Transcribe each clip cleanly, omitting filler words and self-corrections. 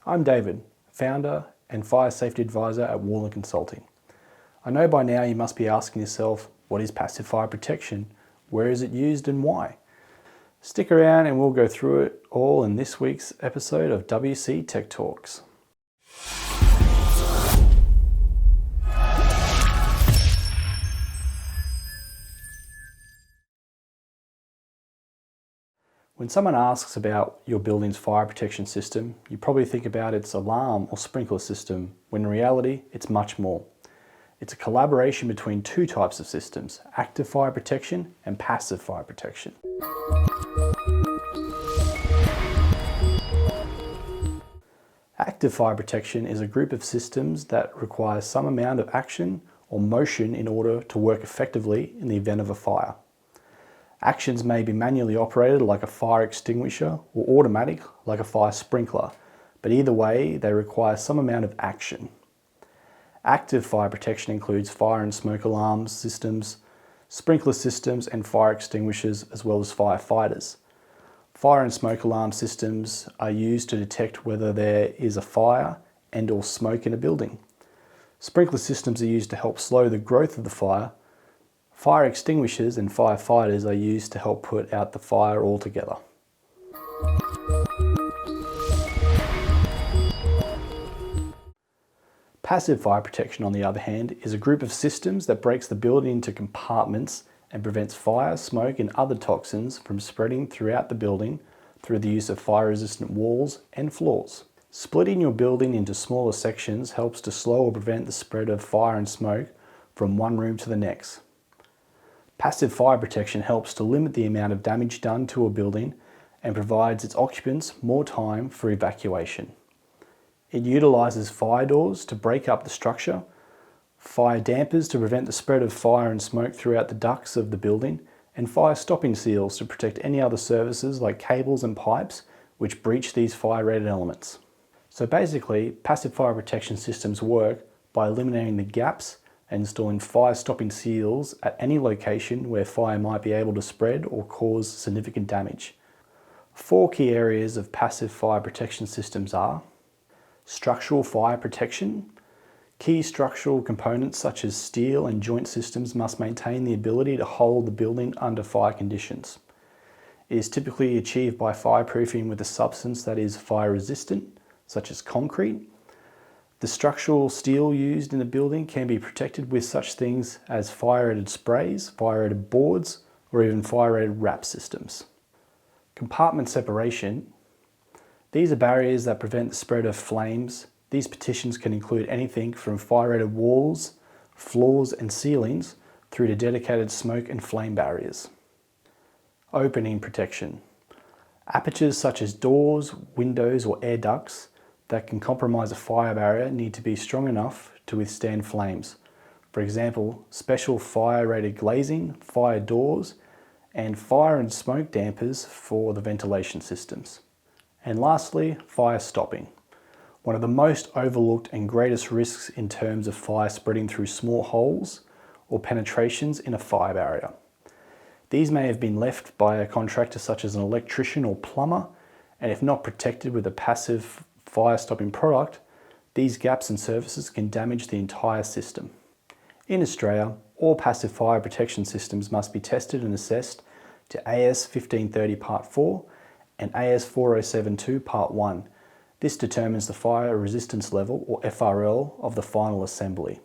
I'm David, founder and fire safety advisor at Warner Consulting. I know by now you must be asking yourself, what is passive fire protection? Where is it used and why? Stick around and we'll go through it all in this week's episode of WC Tech Talks. When someone asks about your building's fire protection system, you probably think about its alarm or sprinkler system, when in reality, it's much more. It's a collaboration between two types of systems, active fire protection and passive fire protection. Active fire protection is a group of systems that requires some amount of action or motion in order to work effectively in the event of a fire. Actions may be manually operated like a fire extinguisher or automatic like a fire sprinkler, but either way they require some amount of action. Active fire protection includes fire and smoke alarms systems, sprinkler systems and fire extinguishers as well as firefighters. Fire and smoke alarm systems are used to detect whether there is a fire and or smoke in a building. Sprinkler systems are used to help slow the growth of the fire. Fire extinguishers and firefighters are used to help put out the fire altogether. Passive fire protection, on the other hand, is a group of systems that breaks the building into compartments and prevents fire, smoke and other toxins from spreading throughout the building through the use of fire-resistant walls and floors. Splitting your building into smaller sections helps to slow or prevent the spread of fire and smoke from one room to the next. Passive fire protection helps to limit the amount of damage done to a building and provides its occupants more time for evacuation. It utilises fire doors to break up the structure, fire dampers to prevent the spread of fire and smoke throughout the ducts of the building, and fire stopping seals to protect any other surfaces like cables and pipes which breach these fire-rated elements. So basically, passive fire protection systems work by eliminating the gaps and installing fire stopping seals at any location where fire might be able to spread or cause significant damage. 4 key areas of passive fire protection systems are structural fire protection. Key structural components such as steel and joint systems must maintain the ability to hold the building under fire conditions. It is typically achieved by fireproofing with a substance that is fire resistant, such as concrete. The structural steel used in the building can be protected with such things as fire-rated sprays, fire-rated boards, or even fire-rated wrap systems. Compartment separation. These are barriers that prevent the spread of flames. These partitions can include anything from fire-rated walls, floors and ceilings through to dedicated smoke and flame barriers. Opening protection. Apertures such as doors, windows or air ducts that can compromise a fire barrier need to be strong enough to withstand flames. For example, special fire-rated glazing, fire doors, and fire and smoke dampers for the ventilation systems. And lastly, fire stopping. One of the most overlooked and greatest risks in terms of fire spreading through small holes or penetrations in a fire barrier. These may have been left by a contractor such as an electrician or plumber, and if not protected with a passive fire stopping product, these gaps and surfaces can damage the entire system. In Australia, all passive fire protection systems must be tested and assessed to AS 1530 Part 4 and AS 4072 Part 1. This determines the fire resistance level, or FRL, of the final assembly.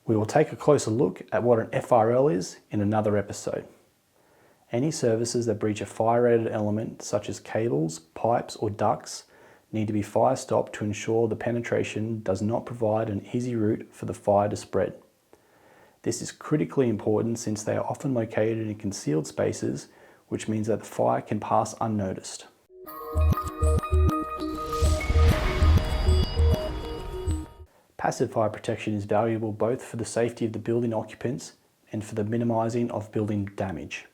We will take a closer look at what an FRL is in another episode. Any surfaces that breach a fire-rated element, such as cables, pipes or ducts, need to be fire stopped to ensure the penetration does not provide an easy route for the fire to spread. This is critically important since they are often located in concealed spaces, which means that the fire can pass unnoticed. Passive fire protection is valuable both for the safety of the building occupants and for the minimizing of building damage.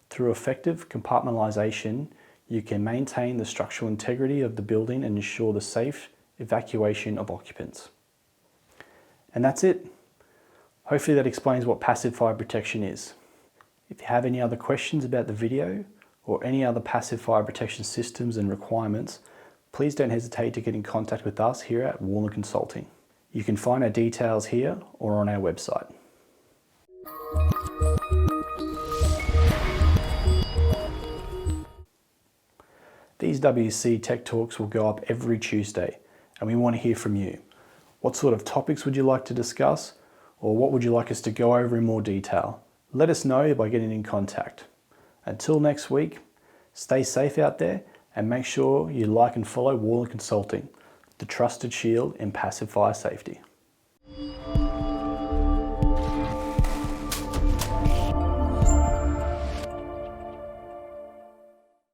Through effective compartmentalization, you can maintain the structural integrity of the building and ensure the safe evacuation of occupants. And that's it. Hopefully that explains what passive fire protection is. If you have any other questions about the video or any other passive fire protection systems and requirements, please don't hesitate to get in contact with us here at Warner Consulting. You can find our details here or on our website. These WC Tech Talks will go up every Tuesday, and we want to hear from you. What sort of topics would you like to discuss, or what would you like us to go over in more detail? Let us know by getting in contact. Until next week, stay safe out there and make sure you like and follow Warner Consulting, the trusted shield in passive fire safety.